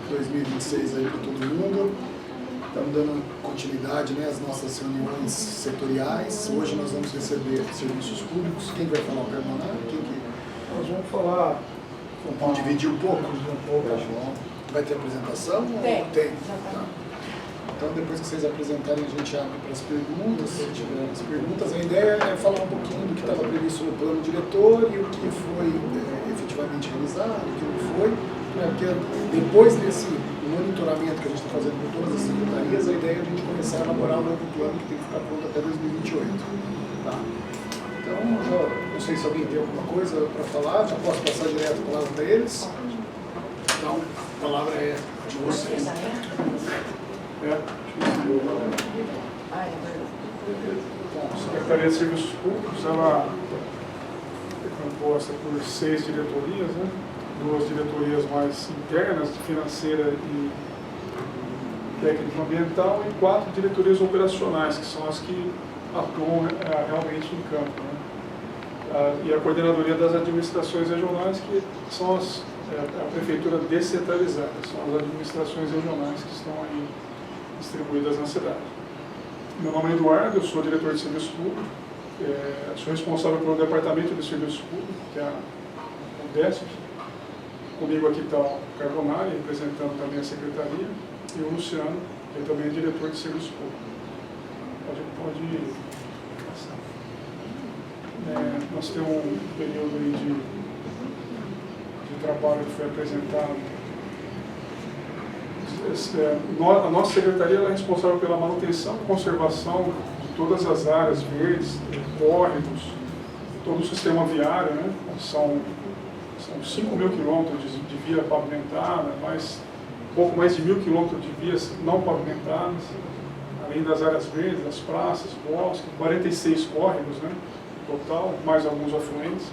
2026 aí para todo mundo. Estamos dando continuidade, né, às nossas reuniões setoriais. Hoje nós vamos receber serviços públicos. Quem vai falar o Carbonar? Nós vamos falar. Vamos dividir um pouco? Tá bom. Vai ter apresentação? Tem. Tá. Então, depois que vocês apresentarem, a gente abre para as perguntas. Se tiver as perguntas, a ideia é falar um pouquinho do que estava previsto no plano diretor e o que foi efetivamente realizado, o que não foi. Porque depois desse monitoramento que a gente está fazendo com todas as secretarias, a ideia é a gente começar a elaborar um novo plano que tem que ficar pronto até 2028. Tá? Então, não sei se alguém tem alguma coisa para falar, já posso passar direto a palavra para eles. Então, a palavra é de vocês. Bom, a Secretaria de Serviços Públicos, ela é composta por 6 diretorias, né? 2 diretorias mais internas, financeira e técnico-ambiental, e 4 diretorias operacionais, que são as que atuam realmente em campo, né? E a coordenadoria das administrações regionais, que são a prefeitura descentralizada, são as administrações regionais que estão aí distribuídas na cidade. Meu nome é Eduardo, eu sou diretor de Serviço Público, sou responsável pelo Departamento de Serviço Público, que é o DESP. Comigo aqui está o Carbonari, representando também a Secretaria, e o Luciano, que também é diretor de Serviço Público. Pode passar. Nós temos um período aí de trabalho que foi apresentado. A nossa secretaria é responsável pela manutenção e conservação de todas as áreas verdes, córregos, todo o sistema viário, né? São 5 mil quilômetros de via pavimentada, pouco mais de 1.000 quilômetros de vias não pavimentadas, além das áreas verdes, das praças, bosques, 46 córregos, né? Total, mais alguns afluentes.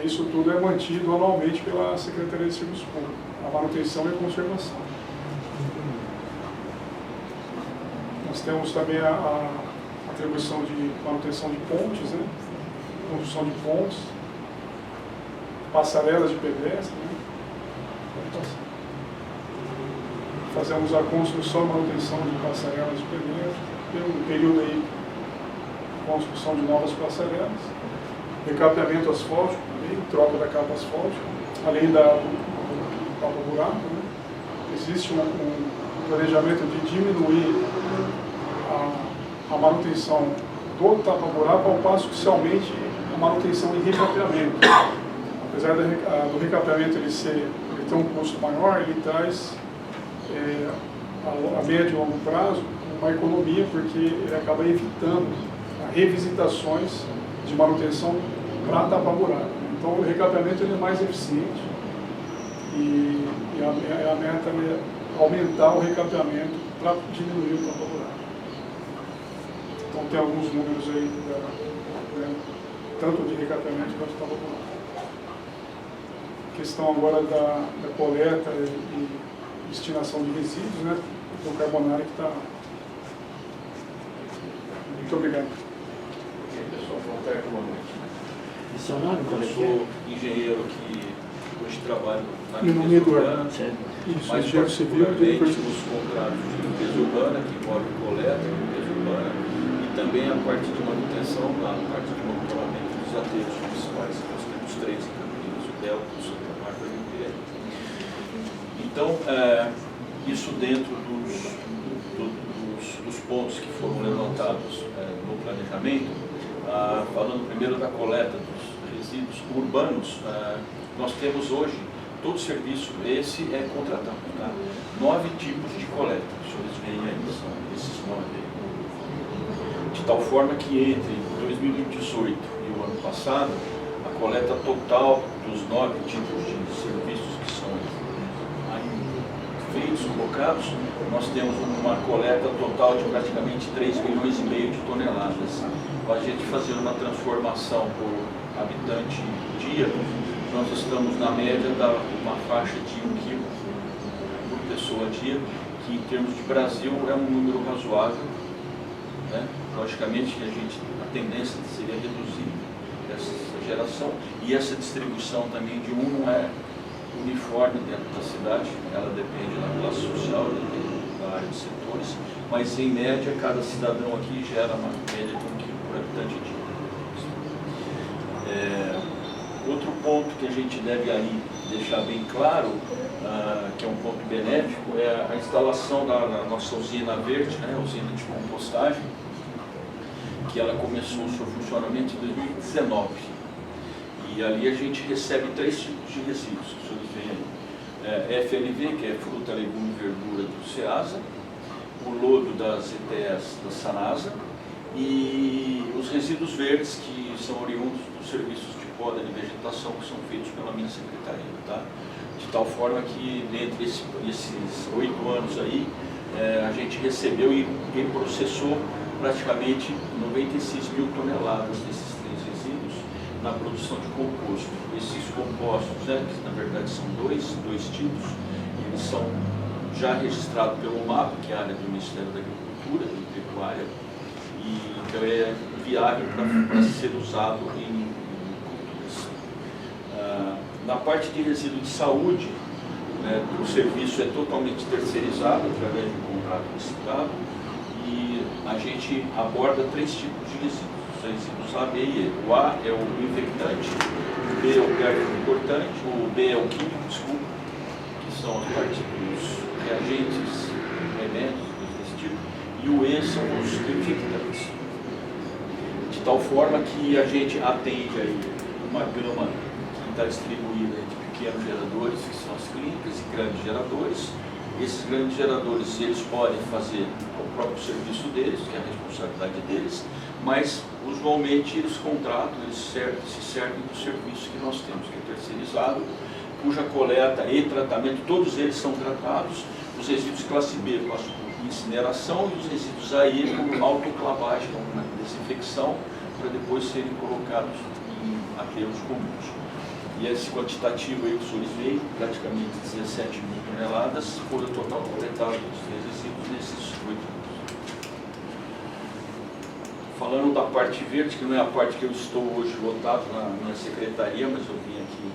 Isso tudo é mantido anualmente pela Secretaria de Serviço Público, a manutenção e a conservação. Nós temos também a atribuição de manutenção de pontes, né? Construção de pontes, passarelas de pedestre, né? Fazemos a construção e manutenção de passarelas de pedestre, tem um período aí de construção de novas passarelas, recapeamento asfáltico, troca da capa asfáltica, além do tapa-buraco, né? Existe um planejamento de diminuir a manutenção do tapa-buraco, ao passo que somente a manutenção e recapeamento. Apesar do recapeamento ele ter um custo maior, ele traz a médio e longo prazo uma economia, porque ele acaba evitando revisitações de manutenção para tapa-buraco. Então o recapeamento ele é mais eficiente e a meta é aumentar o recapeamento para diminuir o tapa-buraco. Então tem alguns números aí, tanto de recapeamento quanto de tapa-buraco. Questão agora da coleta e destinação de resíduos, né? O Carbonari que está. Muito obrigado. Pessoal, boa tarde, boa noite. Eu sou engenheiro que hoje trabalho na Meu nome é limpeza Eduardo. urbana, Isso, mais engenheiro civil, particularmente diretor nos contratos de limpeza urbana, que envolve coleta, limpeza urbana, e também a parte de manutenção, a parte de monitoramento dos aterros municipais. Nós temos 3 em Campinas, o Delta, o Santa Marta e o Império. Então, isso dentro dos pontos que foram levantados no planejamento, falando primeiro da coleta dos resíduos urbanos, nós temos hoje todo serviço, esse é contratado, tá? 9 tipos de coleta, os senhores veem aí, são esses 9 aí. De tal forma que entre 2018 e o ano passado, a coleta total dos 9 tipos de serviços que são feitos, colocados, nós temos uma coleta total de praticamente 3,5 milhões de toneladas. A gente fazendo uma transformação por habitante dia, nós estamos na média de uma faixa de 1 quilo por pessoa dia, que em termos de Brasil é um número razoável, né? Logicamente a tendência seria reduzir essa geração, e essa distribuição também de não é uniforme dentro da cidade, ela depende mas em média cada cidadão aqui gera uma média de 1 quilo por habitante dia. Outro ponto que a gente deve aí deixar bem claro, que é um ponto benéfico, é a instalação da nossa usina verde, né, usina de compostagem, que ela começou o seu funcionamento em 2019. E ali a gente recebe 3 tipos de resíduos, que vocês veem aí. FLV, que é fruta, legume e verdura do SEASA, o lodo das ETS da SANASA e os resíduos verdes, que são oriundos dos serviços de poda de vegetação que são feitos pela minha secretaria, tá? De tal forma que, dentre esses 8 anos aí, a gente recebeu e processou praticamente 96 mil toneladas desses 3 resíduos na produção de composto. Esses compostos, né, que na verdade são dois tipos, eles são já registrados pelo MAP, que é a área do Ministério da Agricultura e Pecuária, e então é viável para ser usado em culturas. Na parte de resíduo de saúde, né, o serviço é totalmente terceirizado através de um contrato licitado e a gente aborda 3 tipos de resíduos. Os resíduos A, B e E. O A é o infectante, o B é o percortante, o B é o químico, desculpa, que são as partes dos reagentes, remédios, desse tipo, e o E são os infectantes. De tal forma que a gente atende aí uma gama que está distribuída entre pequenos geradores, que são as clínicas, e grandes geradores. Esses grandes geradores, eles podem fazer o próprio serviço deles, que é a responsabilidade deles, mas usualmente eles contratam, eles se servem do serviço que nós temos, que é terceirizado, cuja coleta e tratamento, todos eles são tratados, os resíduos classe B passam por incineração e os resíduos AE por autoclavagem, uma desinfecção, para depois serem colocados em aterros comuns. E esse quantitativo aí que o senhores veem, praticamente 17 mil toneladas, foi o total coletado dos resíduos nesses 8 anos. Falando da parte verde, que não é a parte que eu estou hoje lotado na minha secretaria, mas eu vim aqui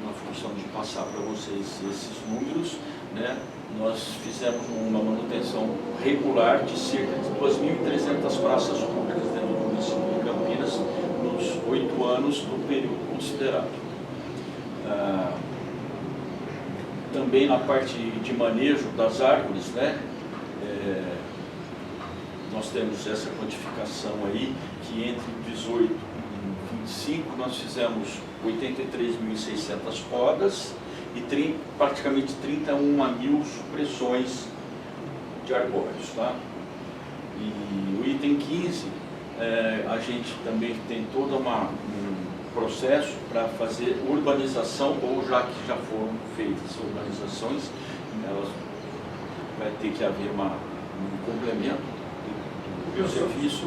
na função de passar para vocês esses números, né? Nós fizemos uma manutenção regular de cerca de 2.300 praças públicas dentro do município de Campinas nos 8 anos do período considerado. Também na parte de manejo das árvores, né? Nós temos essa quantificação aí, que entre 18 e 25 nós fizemos 83.600 podas e praticamente 31 mil supressões de arbóreos, tá? E o item 15, a gente também tem todo um processo para fazer urbanização, ou já que já foram feitas urbanizações, elas vai ter que haver um complemento do serviço,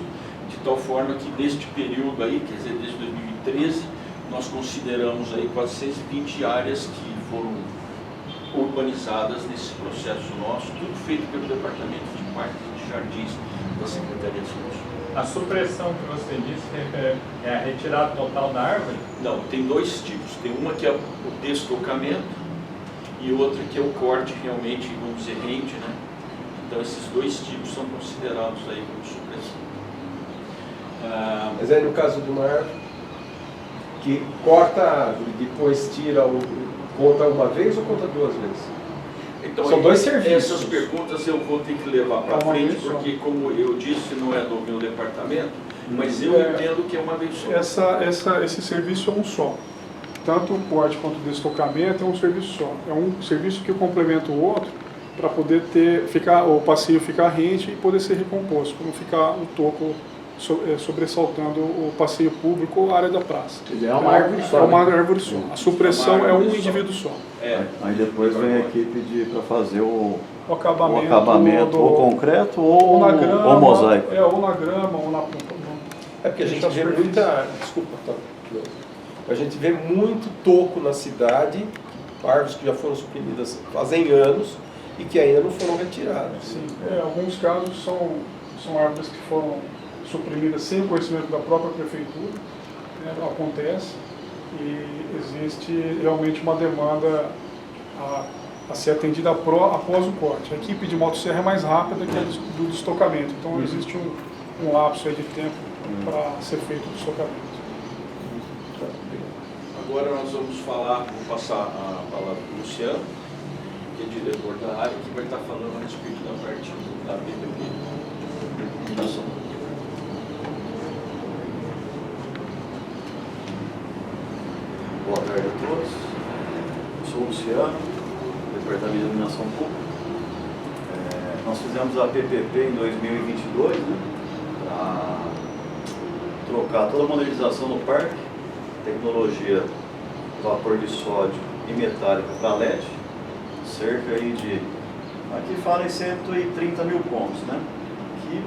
de tal forma que neste período aí, quer dizer, desde 2013, nós consideramos aí 420 áreas que foram urbanizadas nesse processo nosso, tudo feito pelo Departamento de Parques e de Jardins da Secretaria de Saúde. A supressão que você disse é a retirada total da árvore? Não, tem 2 tipos. Tem uma que é o destocamento e outra que é o corte realmente, vamos dizer, rente, né? Então esses 2 tipos são considerados aí como supressão. Mas aí no caso de uma árvore que corta a árvore, depois tira conta uma vez ou conta 2 vezes? Então, são 2 serviços. Essas perguntas eu vou ter que levar para frente, porque, como eu disse, não é do meu departamento, mas eu entendo que é uma vez só. Esse serviço é um só. Tanto o corte quanto o destocamento é um serviço só. É um serviço que complementa o outro para poder o passeio ficar rente e poder ser recomposto, para não ficar um toco sobressaltando o passeio público ou a área da praça. É uma árvore só. É uma árvore só. A supressão é um indivíduo só. Aí depois vem a equipe para fazer o acabamento ou concreto ou na grama, ou mosaico. Ou na grama, ou na... porque a gente vê muita... Desculpa, tá. A gente vê muito toco na cidade, árvores que já foram suprimidas fazem anos e que ainda não foram retiradas. Sim, alguns casos são árvores que foram suprimidas sem o conhecimento da própria prefeitura, né, acontece, e existe realmente uma demanda a ser atendida após o corte. A equipe de motosserra é mais rápida que a do estocamento, então existe um lapso aí de tempo para ser feito o estocamento. Agora nós vamos falar, vou passar a palavra para o Luciano, que é diretor da área, que vai estar falando a respeito da parte da PPP. Boa tarde a todos. Eu sou o Luciano, Departamento de Iluminação Pública. Nós fizemos a PPP em 2022, né, para trocar toda a modernização no parque, tecnologia vapor de sódio e metálica para LED, cerca aí de, aqui fala em 130 mil pontos, né, que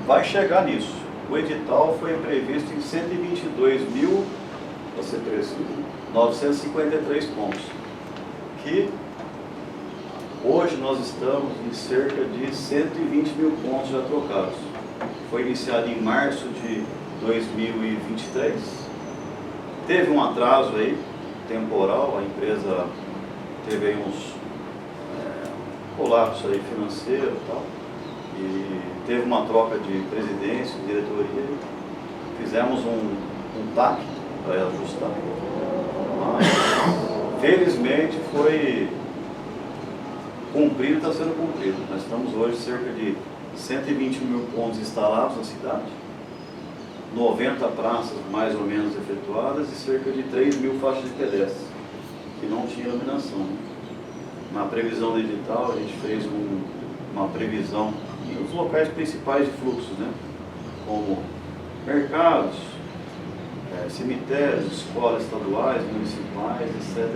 vai chegar nisso. O edital foi previsto em 122.000, para ser preciso, 953 pontos, que hoje nós estamos em cerca de 120 mil pontos já trocados. Foi iniciado em março de 2023. Teve um atraso aí, temporal, a empresa teve aí uns colapso aí financeiro e tal, e teve uma troca de presidência, de diretoria, fizemos um TAC para ajustar, mas felizmente foi cumprido, está sendo cumprido. Nós estamos hoje cerca de 120 mil pontos instalados na cidade, 90 praças mais ou menos efetuadas e cerca de 3 mil faixas de pedestre, que não tinha iluminação. Na previsão do edital, a gente fez uma previsão nos locais principais de fluxo, né? Como mercados, cemitérios, escolas estaduais, municipais, etc.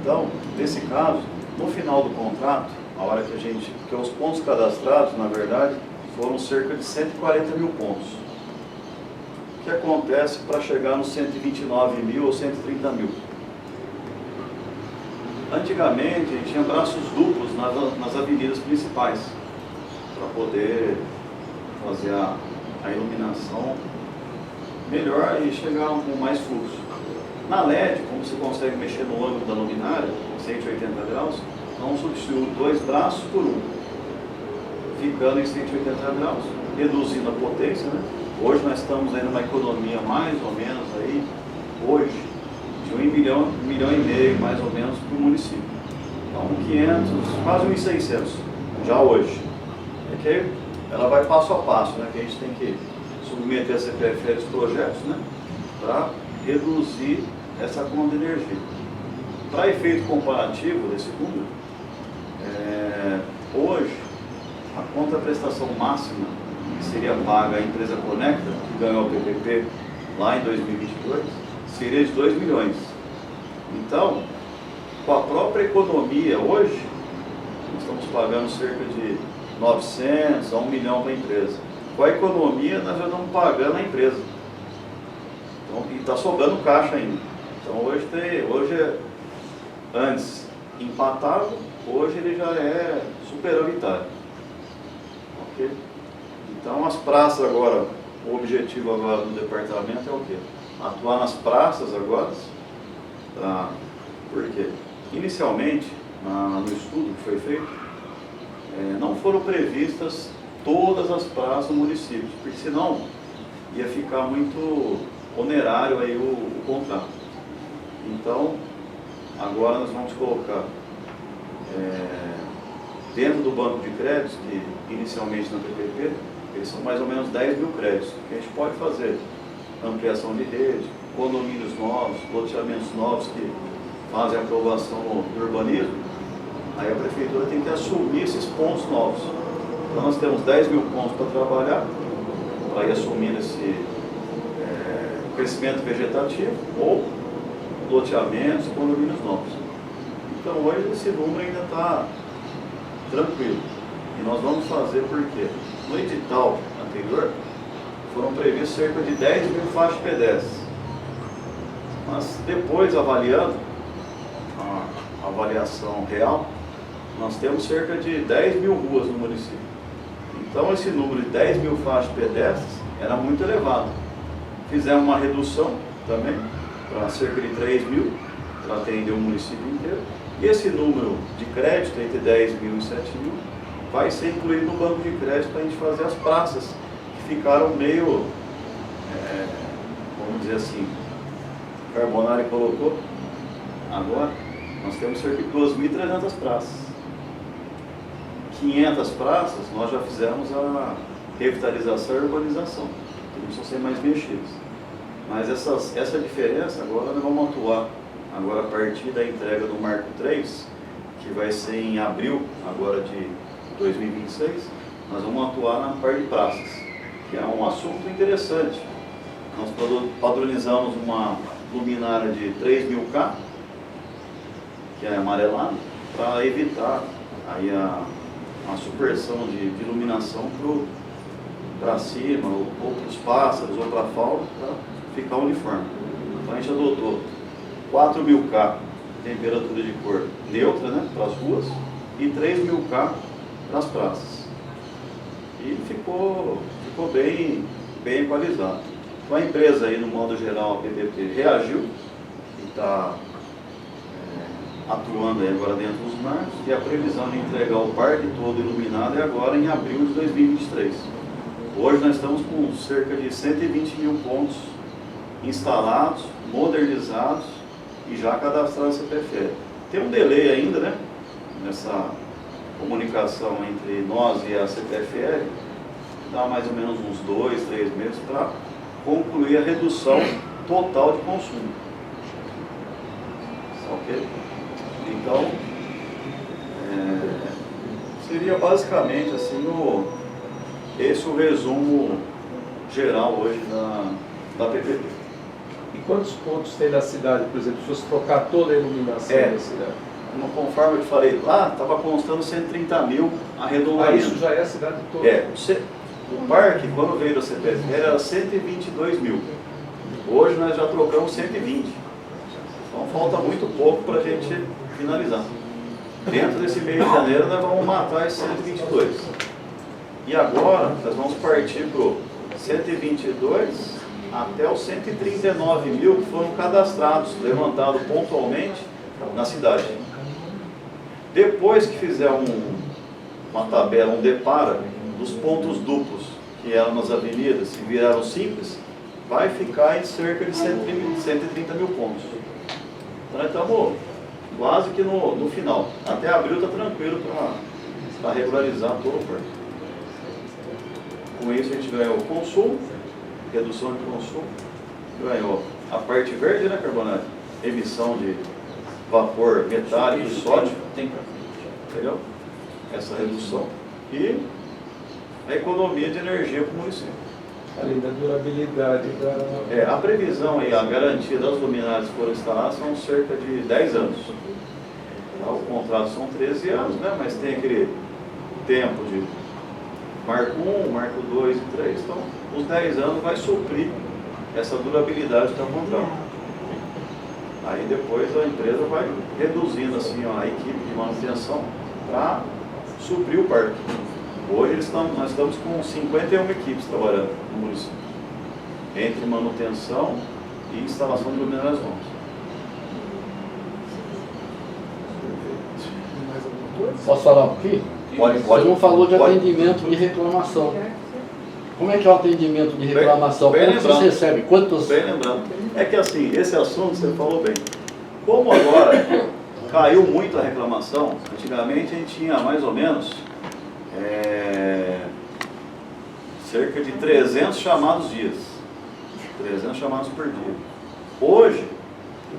Então, nesse caso, no final do contrato, a hora que os pontos cadastrados, na verdade, foram cerca de 140 mil pontos. O que acontece para chegar nos 129 mil ou 130 mil? Antigamente, a gente tinha braços duplos nas avenidas principais, para poder fazer a iluminação melhor e chegar com mais fluxo. Na LED, como você consegue mexer no ângulo da luminária, 180 graus, não substitui 2 braços por um, ficando em 180 graus, reduzindo a potência, né? Hoje nós estamos aí numa economia mais ou menos aí, hoje, de 1,5 milhão mais ou menos para o município. Então 500, quase 1.600, já hoje. É que ela vai passo a passo, né? Que a gente tem que submeter a CPFL dos projetos, né? Para reduzir essa conta de energia. Para efeito comparativo desse número, hoje a contraprestação máxima que seria paga à empresa Conecta, que ganhou o PPP lá em 2022, seria de 2 milhões. Então, com a própria economia hoje, nós estamos pagando cerca de 900 a 1 milhão para a empresa. Com a economia, nós já estamos pagando a empresa. Então, e está sobrando caixa ainda. Então, antes empatado, hoje ele já é superavitário. Ok? Então, as praças agora, o objetivo agora do departamento é o quê? Atuar nas praças agora. Por quê? Inicialmente, no estudo que foi feito, não foram previstas todas as praças do município, porque senão ia ficar muito onerário aí o contrato. Então, agora nós vamos colocar dentro do banco de créditos, que inicialmente na PPP, eles são mais ou menos 10 mil créditos, que a gente pode fazer ampliação de rede, condomínios novos, loteamentos novos que fazem aprovação do urbanismo, aí a prefeitura tem que assumir esses pontos novos. Então nós temos 10 mil pontos para trabalhar, para ir assumindo esse crescimento vegetativo ou loteamentos, condomínios novos. Então hoje esse número ainda está tranquilo. E nós vamos fazer porque no edital anterior foram previstos cerca de 10 mil faixas pedestres. Mas depois, avaliando a avaliação real, nós temos cerca de 10 mil ruas no município. Então esse número de 10 mil faixas pedestres era muito elevado. Fizemos uma redução também para cerca de 3 mil, para atender o município inteiro. E esse número de crédito, entre 10 mil e 7 mil, vai ser incluído no banco de crédito para a gente fazer as praças, que ficaram meio, vamos dizer assim, Carbonari colocou, agora nós temos cerca de 2.300 praças. 500 praças nós já fizemos a revitalização e urbanização, que não precisam ser mais mexidas. Mas essa diferença agora nós vamos atuar agora a partir da entrega do Marco 3, que vai ser em abril agora de 2026, nós vamos atuar na parte de praças, que é um assunto interessante. Nós padronizamos uma luminária de 3.000K, que é amarelada, para evitar aí a supressão de iluminação para cima, ou para os pássaros, ou para a fauna, para ficar uniforme. Então a gente adotou 4.000K temperatura de cor neutra, né, para as ruas, e 3.000K para as praças. E ficou bem equalizado. Então a empresa aí, no modo geral, a PPP, reagiu e está atuando aí agora dentro dos marcos, e a previsão de entregar o parque todo iluminado é agora em abril de 2023. Hoje nós estamos com cerca de 120 mil pontos instalados, modernizados e já cadastrados no CPFL. Tem um delay ainda, né, nessa comunicação entre nós e a CPFL, dá mais ou menos uns 2, 3 meses para concluir a redução total de consumo. Ok? Então, seria basicamente assim esse o resumo geral hoje da PPP. E quantos pontos tem na cidade, por exemplo, se fosse trocar toda a iluminação da cidade? Conforme eu te falei lá, estava constando 130 mil arredondamento. Isso já é a cidade toda? O parque, quando veio da CPFL, era 122 mil. Hoje nós já trocamos 120. Então falta muito pouco para a gente finalizar. Dentro desse mês de janeiro nós vamos matar esses 122. E agora nós vamos partir para o 122 até os 139 mil que foram cadastrados, levantados pontualmente na cidade. Depois que fizer uma tabela, um depara dos pontos duplos que eram nas avenidas e viraram simples, vai ficar em cerca de 130 mil pontos. Então nós estamos quase que no final. Até abril está tranquilo para regularizar todo o parque. Com isso a gente ganhou o consumo, redução de consumo, ganhou a parte verde, né, Carbonari? Emissão de vapor metálico e sódio, entendeu? Essa redução e a economia de energia para o município. Além da durabilidade da... A previsão e a garantia das luminárias que foram instaladas são cerca de 10 anos. O contrato são 13 anos, né? Mas tem aquele tempo de Marco 1, Marco 2 e 3. Então, os 10 anos vai suprir essa durabilidade que está contrato. Aí depois a empresa vai reduzindo assim, a equipe de manutenção para suprir o parque. Hoje nós estamos com 51 equipes trabalhando no município, entre manutenção e instalação de luminárias novas. Mais alguma coisa? Posso falar um pouquinho? Pode. Você não falou de atendimento de reclamação. Como é que é o atendimento de reclamação? Bem Como vocês lembrado. recebem? Quantos? Bem lembrando. É que assim, esse assunto você falou bem. Como agora caiu muito a reclamação, antigamente a gente tinha mais ou menos cerca de 300 chamados dias. 300 chamados por dia. Hoje,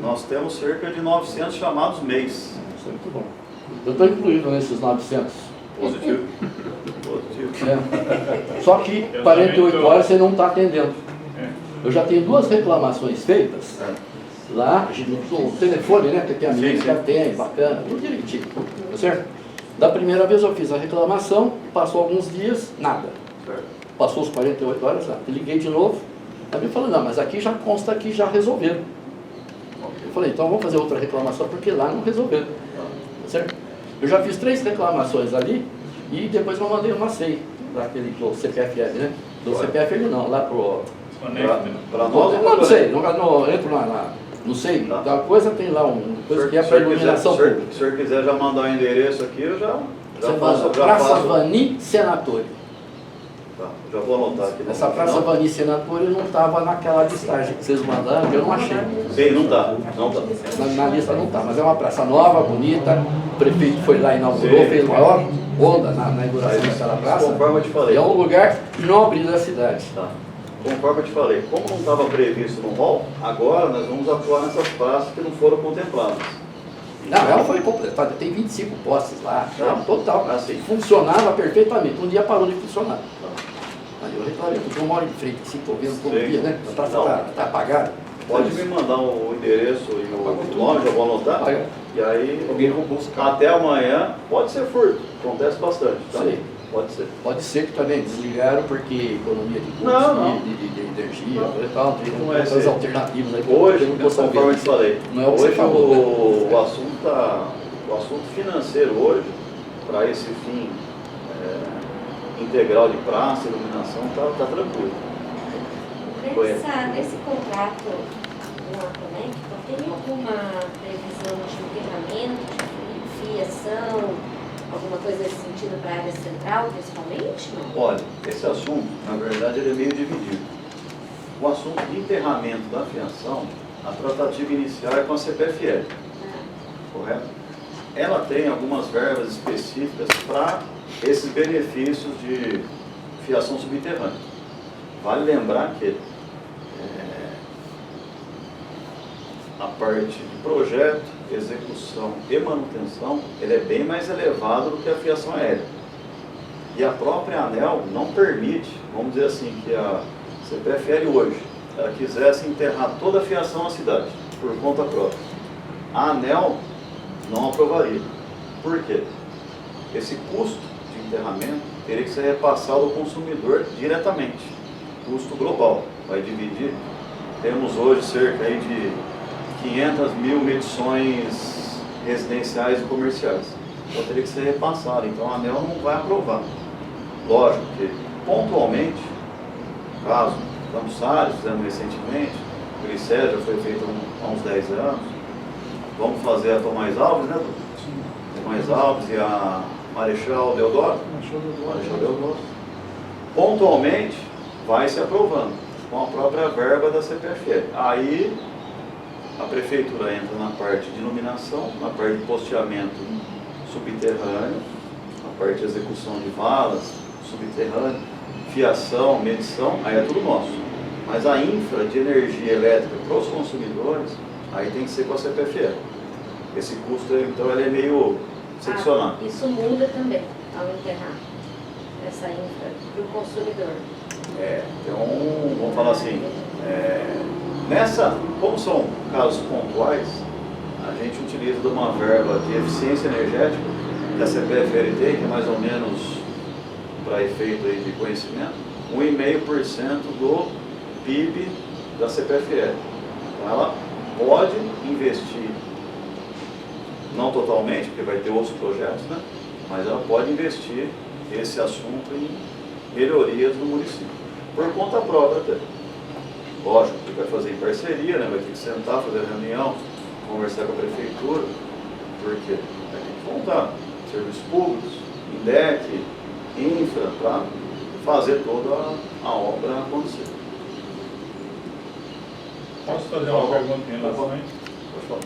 nós temos cerca de 900 chamados mês. Isso é muito bom. Eu estou incluído nesses 900. Positivo. Só que 48 horas você não está atendendo. Eu já tenho 2 reclamações feitas lá no telefone, né? Que tem amigos que atendem, bacana, tudo direitinho. Tá certo? Da primeira vez eu fiz a reclamação, passou alguns dias, nada. Passou os 48 horas lá. Liguei de novo, aí me falou, não, mas aqui já consta que já resolveram. Eu falei, então vamos fazer outra reclamação, porque lá não resolveram. Tá certo? Eu já fiz 3 reclamações ali e depois eu mandei uma SEI para aquele do CPFL, né? Do CPFL não, lá pro... Para nós, não sei, eu entro lá Não sei, Tá. tal coisa tem lá uma coisa que é para iluminação Se o pública. senhor quiser já mandar o endereço aqui, eu já Você faço. manda Já Praça faço. Vani Senatori. Tá, já vou anotar aqui. Essa Praça Vani Senatori não estava naquela listagem que vocês mandaram, que eu não achei. Sim, não tá. Não tá. Na lista não está, mas é uma praça nova, bonita. O prefeito foi lá, inaugurou, Sim. fez maior onda na inauguração daquela praça. Conforme eu te E falei. é um lugar nobre da cidade. Tá. Conforme eu te falei, como não estava previsto no rol, agora nós vamos atuar nessas praças que não foram contempladas. Não, ela foi completada, tem 25 postes lá, total. Assim. Funcionava perfeitamente. Um dia parou de funcionar. Aí eu reclamei, porque eu moro em frente, assim, estou vendo todo Sim. dia, né? A praça Não. está apagada. Pode me mandar o endereço e o nome, já vou anotar. Apaga. E aí, Alguém roubou os carros. até amanhã, pode ser furto, acontece bastante. Tá? Sim. Pode ser. Pode ser que também desligaram porque economia de custo, Não. de energia, coisa e tal, tem Não é outras esse. alternativas aí que eu Hoje, não tô sabendo. conforme eu te falei, Não é o que você hoje falou, né? o assunto tá, o assunto financeiro hoje, para esse fim integral de praça, iluminação, tá tranquilo. Nesse contrato lá também, tem alguma previsão de enterramento, de fiação, alguma coisa nesse sentido para a área central, principalmente? Não? Olha, esse assunto, na verdade, ele é meio dividido. O assunto de enterramento da fiação, a tratativa inicial é com a CPFL, correto? Ela tem algumas verbas específicas para esses benefícios de fiação subterrânea. Vale lembrar que a parte de projeto, execução e manutenção, ele é bem mais elevado do que a fiação aérea. E a própria ANEEL não permite, vamos dizer assim, que a CPFL hoje, ela quisesse enterrar toda a fiação na cidade, por conta própria. A ANEEL não aprovaria. Por quê? Esse custo de enterramento teria que ser repassado ao consumidor diretamente. Custo global. Vai dividir. Temos hoje cerca aí de 500 mil medições residenciais e comerciais. Então teria que ser repassado. Então a ANEEL não vai aprovar. Lógico que, pontualmente, caso Campos Salles, fizemos recentemente, o Glicério já foi feito há uns 10 anos, vamos fazer a Tomás Alves, né, Dudu? Tomás Alves e a Marechal Deodoro. Marechal Deodoro. Pontualmente, vai se aprovando, com a própria verba da CPFL. Aí, a prefeitura entra na parte de iluminação, na parte de posteamento subterrâneo, na parte de execução de valas, subterrâneo, fiação, medição, aí é tudo nosso. Mas a infra de energia elétrica para os consumidores, aí tem que ser com a CPFL. Esse custo, então, ele é meio seccionado. Isso muda também ao enterrar essa infra para o consumidor. Então, vamos falar assim, como são casos pontuais, a gente utiliza de uma verba de eficiência energética que a CPFL tem, que é mais ou menos, para efeito aí de conhecimento, 1,5% do PIB da CPFL. Então ela pode investir, não totalmente, porque vai ter outros projetos, né? Mas ela pode investir esse assunto em melhorias no município, por conta própria até. Lógico que vai fazer em parceria, né? Vai ter que sentar, fazer reunião, conversar com a prefeitura, porque vai ter que montar serviços públicos, INDEC, infra, para fazer toda a obra acontecer. Posso fazer uma pergunta em relação a isso? Pode falar.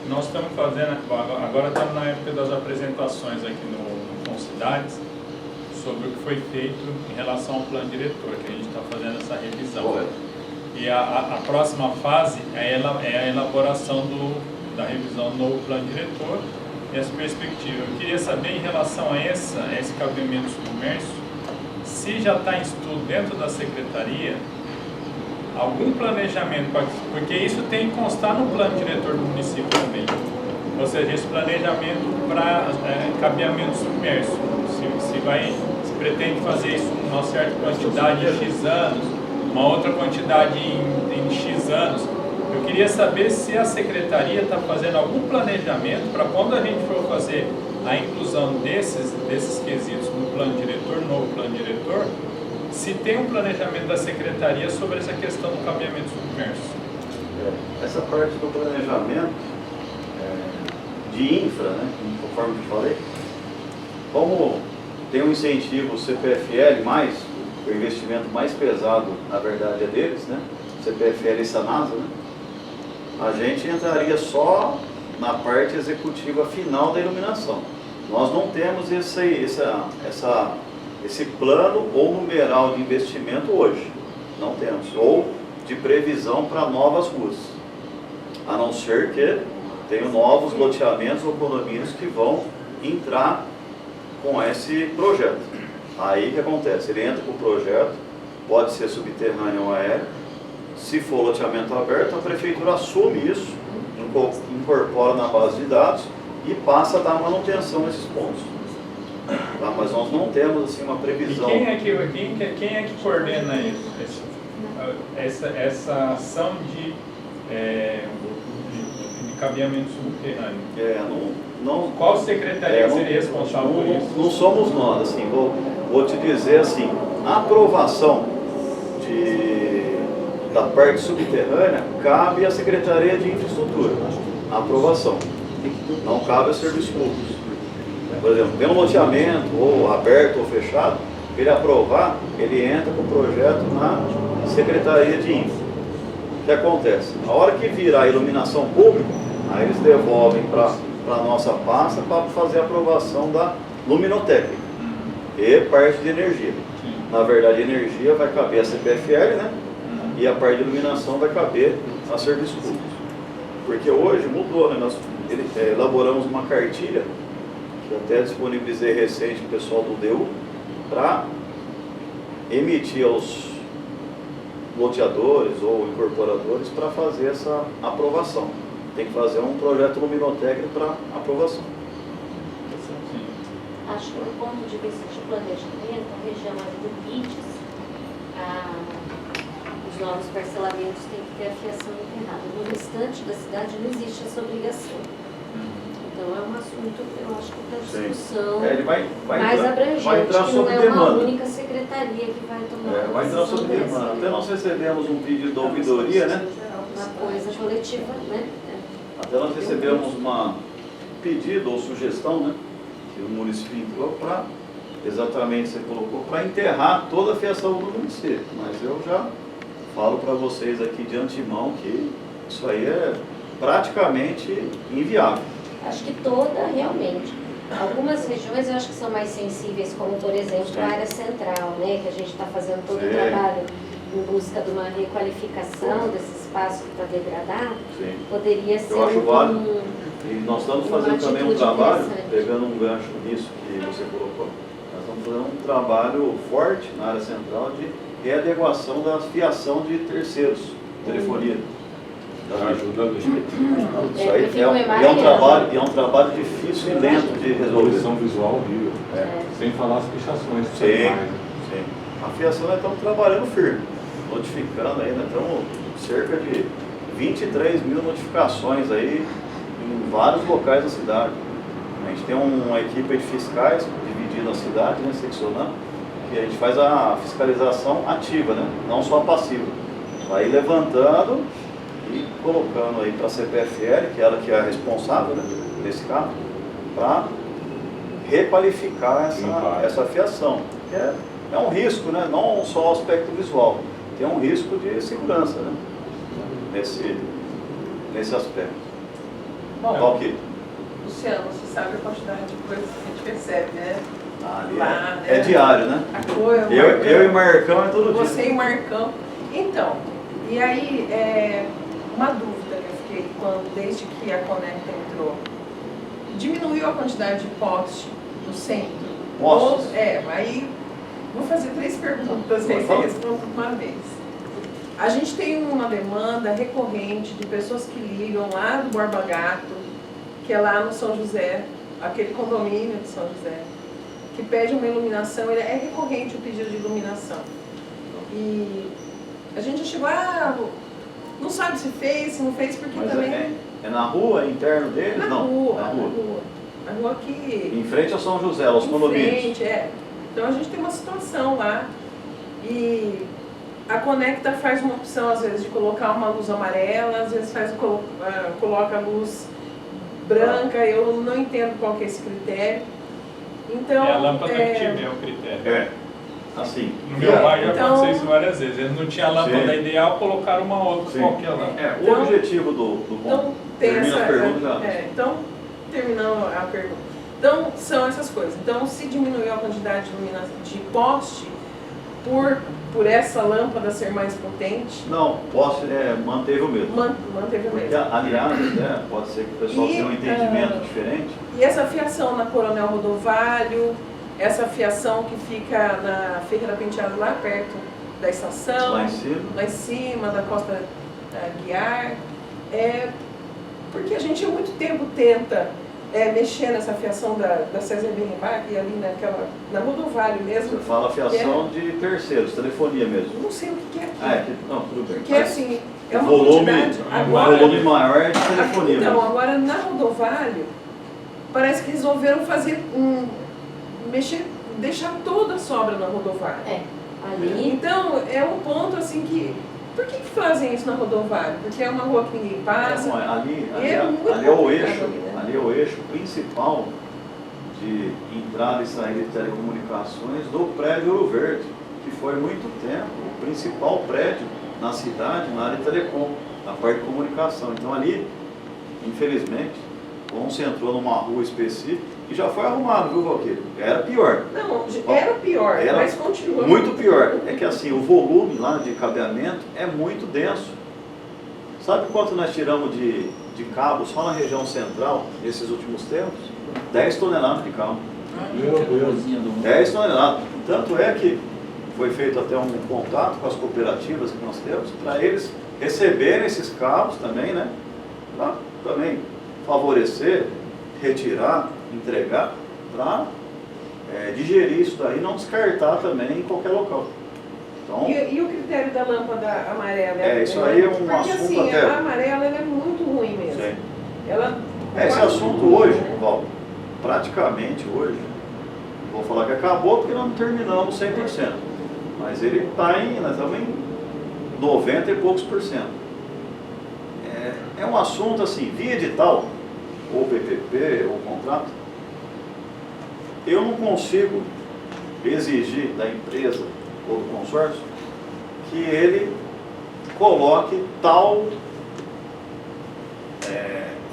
Nós estamos fazendo, agora estamos na época das apresentações aqui no Concidades, sobre o que foi feito em relação ao plano diretor, que a gente está fazendo essa revisão. Correto. E a próxima fase é a elaboração da revisão do novo plano diretor e essa perspectiva. Eu queria saber, em relação a esse cabimento submerso, se já está em estudo dentro da secretaria algum planejamento, porque isso tem que constar no plano diretor do município também. Ou seja, esse planejamento para cabeamento submerso. Se pretende fazer isso com uma certa quantidade em X anos, uma outra quantidade em X anos. Eu queria saber se a secretaria está fazendo algum planejamento para quando a gente for fazer a inclusão desses quesitos no plano diretor, no novo plano diretor, se tem um planejamento da secretaria sobre essa questão do cabeamento submerso. essa parte do planejamento de infra, né, conforme eu falei, como tem um incentivo CPFL+, o investimento mais pesado, na verdade, é deles, né, CPFL e Sanasa, né, a gente entraria só na parte executiva final da iluminação. Nós não temos esse plano ou numeral de investimento hoje, não temos, ou de previsão para novas ruas, a não ser que tenham novos loteamentos ou condomínios que vão entrar com esse projeto. Aí o que acontece? Ele entra com o projeto, pode ser subterrâneo ou aéreo, se for loteamento aberto, a prefeitura assume isso, incorpora na base de dados e passa a dar manutenção nesses pontos. Tá? Mas nós não temos assim, uma previsão. E quem é que coordena isso? Essa ação de cabeamento subterrâneo? Qual secretaria seria responsável por isso? Não somos nós, assim, vou te dizer assim, a aprovação da parte subterrânea cabe à Secretaria de Infraestrutura, a aprovação, não cabe a serviços públicos. Por exemplo, tem um loteamento, ou aberto ou fechado, ele aprovar, ele entra com o projeto na Secretaria de Infra. O que acontece? A hora que virar a iluminação pública, aí eles devolvem para a nossa pasta para fazer a aprovação da luminotécnica e parte de energia. Na verdade, a energia vai caber a CPFL, né? E a parte de iluminação vai caber a serviços públicos. Porque hoje mudou, né? Nós elaboramos uma cartilha, que até disponibilizei recente para o pessoal do DEU, para emitir aos loteadores ou incorporadores para fazer essa aprovação. Tem que fazer um projeto luminotécnico para aprovação. Acho que do ponto de vista de planejamento, a região ali do BITS, os novos parcelamentos têm que ter a fiação enterrada. No restante da cidade não existe essa obrigação. Então é um assunto que eu acho que está em discussão ele vai mais entrar, abrangente, vai entrar que não sob é demanda. uma única secretaria que vai tomar Vai entrar sob demanda. Até nós recebemos um pedido da ouvidoria, né? uma coisa coletiva, né? Até nós recebemos um pedido ou sugestão, né? Que o município entrou para, exatamente você colocou, para enterrar toda a fiação do município. Mas eu já falo para vocês aqui de antemão que isso aí é praticamente inviável. Acho que toda, realmente. Algumas regiões eu acho que são mais sensíveis, como por exemplo a área central, né? Que a gente está fazendo todo o trabalho em busca de uma requalificação desse espaço que está degradado. Sim. Poderia ser Eu acho válido. E nós estamos fazendo também um trabalho, pegando um gancho nisso que você colocou, nós estamos fazendo um trabalho forte na área central de readequação da fiação de terceiros, telefonia. Ajudando Isso aí é um trabalho difícil e lento de resolver. Poluição visual horrível. Sem falar as pichações. Sim. A fiação nós estamos trabalhando firme, notificando aí, nós estamos cerca de 23 mil notificações aí em vários locais da cidade. A gente tem uma equipe de fiscais dividida na cidade, né, seccionando, que a gente faz a fiscalização ativa, né, não só a passiva. Vai levantando e colocando aí para a CPFL, que é ela que é a responsável, né, nesse caso, para requalificar essa fiação. Que é um risco, né, não só o aspecto visual, tem um risco de segurança, né, nesse aspecto. Bom, Luciano, você sabe a quantidade de coisas que a gente percebe, né? Ali lá, é diário, né? Eu e o Marcão é todo dia. Você e o Marcão. Então, e aí, uma dúvida que eu fiquei desde que a Conecta entrou. Diminuiu a quantidade de postes no centro? Postes? Aí vou fazer 3 perguntas e aí você responde uma vez. A gente tem uma demanda recorrente de pessoas que ligam lá do Borba Gato, que é lá no São José, aquele condomínio de São José, que pede uma iluminação, é recorrente o pedido de iluminação. E a gente já chegou, não sabe se fez, se não fez, porque mas também... É na rua, interno dele? Na rua que... Em frente ao São José, aos condomínios. Então a gente tem uma situação lá e A Conecta faz uma opção, às vezes, de colocar uma luz amarela, às vezes coloca luz branca, eu não entendo qual que é esse critério. Então, É a lâmpada que tiver o critério. Assim. No meu pai já então, aconteceu isso várias vezes. Eles não tinham a lâmpada Sim. ideal, colocaram uma outra Sim. qualquer lá. O Então, objetivo do então tem termina essa. a pergunta. Então, terminando a pergunta. Então, são essas coisas. Então, se diminuiu a quantidade de poste por essa lâmpada ser mais potente, Não, poste manteve o mesmo. manteve o Porque, mesmo. aliás, pode ser que o pessoal tenha um entendimento diferente. E essa fiação na Coronel Rodovalho, essa fiação que fica na Ferreira Penteado lá perto da estação, Lá em cima. da Costa Guiar, porque a gente há muito tempo tenta mexer nessa fiação da César Benribach e ali na Rodovalho mesmo. Você fala fiação de terceiros, telefonia mesmo. Não sei o que é aquilo. Não, tudo bem. Porque assim, é O uma volume, quantidade. o volume maior é de telefonia Então, mesmo. agora na Rodovalho, parece que resolveram fazer mexer, deixar toda a sobra na Rodovalho. Ali, Então, é um ponto assim que... Por que fazem isso na Rodovalho? Porque é uma rua que ninguém passa. Ali muito é o eixo, complicado ali, né? ali é o eixo principal de entrada e saída de telecomunicações do prédio Ouro Verde, que foi muito tempo o principal prédio na cidade, na área de telecom, na parte de comunicação. Então ali, infelizmente, concentrou numa rua específica e já foi arrumado, viu, Valquírio? Era pior. Não, era pior, Era mas continua. muito pior. É que assim, o volume lá de cabeamento é muito denso. Sabe quanto nós tiramos de cabo só na região central, nesses últimos tempos? 10 toneladas de cabo. Meu Deus. 10 toneladas. Tanto é que foi feito até um contato com as cooperativas que nós temos, para eles receberem esses cabos também, né? Para também favorecer, retirar, entregar, para digerir isso daí e não descartar também em qualquer local. Então, E o critério da lâmpada amarela? isso aí é um porque, assunto assim, até... a amarela ela é muito ruim mesmo. Sim. Ela Esse quase assunto tudo, hoje, né? Val, praticamente hoje, vou falar que acabou porque nós não terminamos 100%, mas ele está nós estamos em 90 e poucos %. É um assunto assim, via edital, ou PPP, ou contrato, eu não consigo exigir da empresa ou do consórcio que ele coloque tal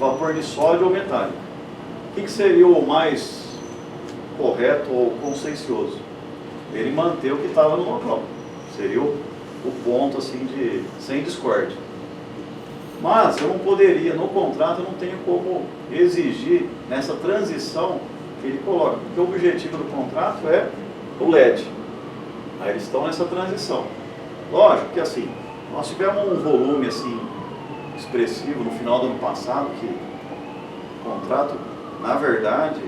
vapor de sódio ou metálico. O que seria o mais correto ou consciencioso? Ele manter o que estava no local. Seria o ponto assim de sem discórdia. Mas eu não poderia, no contrato eu não tenho como exigir nessa transição que ele coloca, porque o objetivo do contrato é o LED. Aí eles estão nessa transição. Lógico que assim, nós tivemos um volume assim expressivo no final do ano passado, que o contrato, na verdade,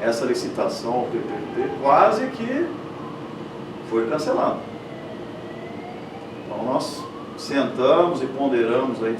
essa licitação, o PPP, quase que foi cancelado. Então nós sentamos e ponderamos aí